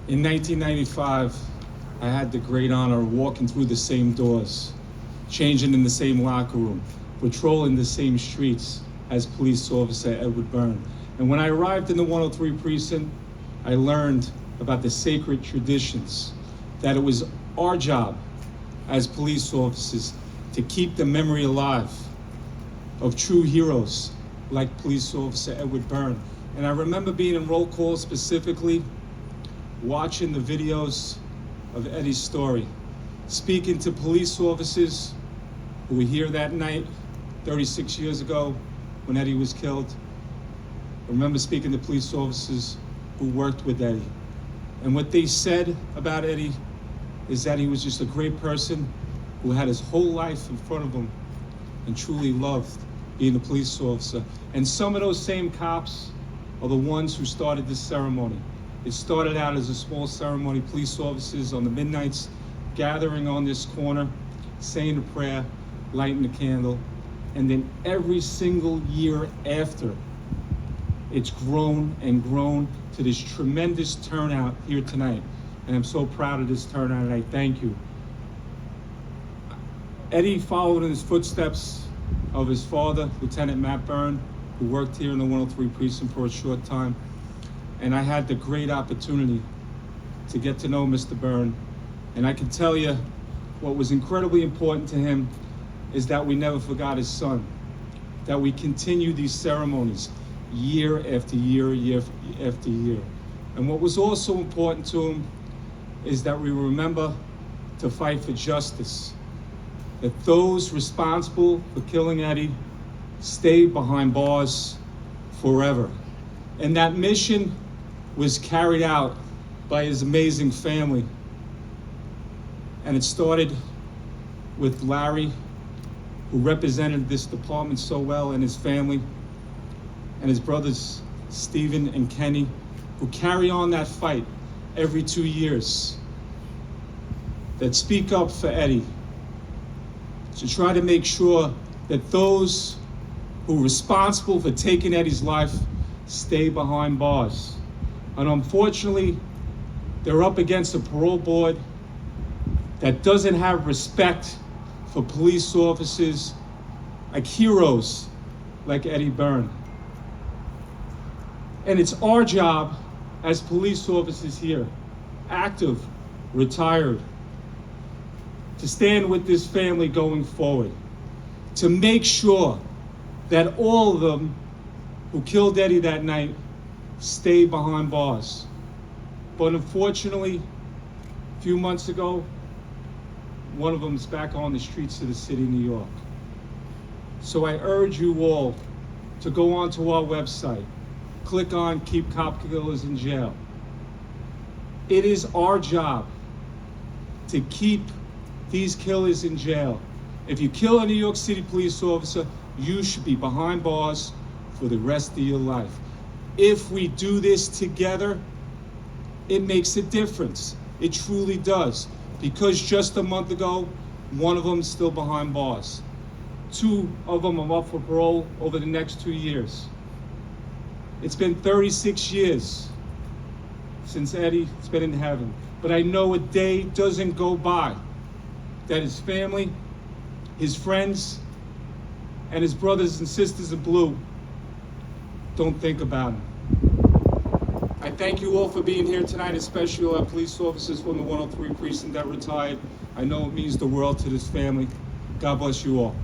In 1995, I had the great honor of walking through the same doors, changing in the same locker room, patrolling the same streets as police officer Edward Byrne. And when I arrived in the 103 precinct, I learned about the sacred traditions, that it was our job as police officers to keep the memory alive of true heroes like police officer Edward Byrne. And I remember being in roll call specifically, watching the videos of Eddie's story, speaking to police officers who were here that night 36 years ago when Eddie was killed. I remember speaking to police officers who worked with Eddie. And what they said about Eddie is that he was just a great person who had his whole life in front of him and truly loved being a police officer. And some of those same cops are the ones who started this ceremony. It started out as a small ceremony, police officers on the midnights gathering on this corner, saying a prayer, lighting a candle, and then every single year after, it's grown and grown to this tremendous turnout here tonight. And I'm so proud of this turnout, and I thank you. Eddie followed in his footsteps of his father, Lieutenant Matt Byrne, who worked here in the 103 precinct for a short time. And I had the great opportunity to get to know Mr. Byrne. And I can tell you what was incredibly important to him is that we never forgot his son, that we continue these ceremonies year after year, year after year. And what was also important to him is that we remember to fight for justice, that those responsible for killing Eddie stay behind bars forever. And that mission was carried out by his amazing family. And it started with Larry, who represented this department so well, and his family, and his brothers, Stephen and Kenny, who carry on that fight every 2 years, that speak up for Eddie, to try to make sure that those who are responsible for taking Eddie's life stay behind bars. And unfortunately, they're up against a parole board that doesn't have respect for police officers like heroes like Eddie Byrne. And it's our job as police officers here, active, retired, to stand with this family going forward, to make sure that all of them who killed Eddie that night stay behind bars. But unfortunately, a few months ago, one of them is back on the streets of the city of New York. So I urge you all to go onto our website, click on Keep Cop Killers in Jail. It is our job to keep these killers in jail. If you kill a New York City police officer, you should be behind bars for the rest of your life. If we do this together, it makes a difference. It truly does. Because just a month ago, one of them is still behind bars. 2 of them are up for parole over the next 2 years. It's been 36 years since Eddie's been in heaven. But I know a day doesn't go by that his family, his friends, and his brothers and sisters in blue don't think about him. I thank you all for being here tonight, especially our police officers from the 103 precinct that retired. I know it means the world to this family. God bless you all.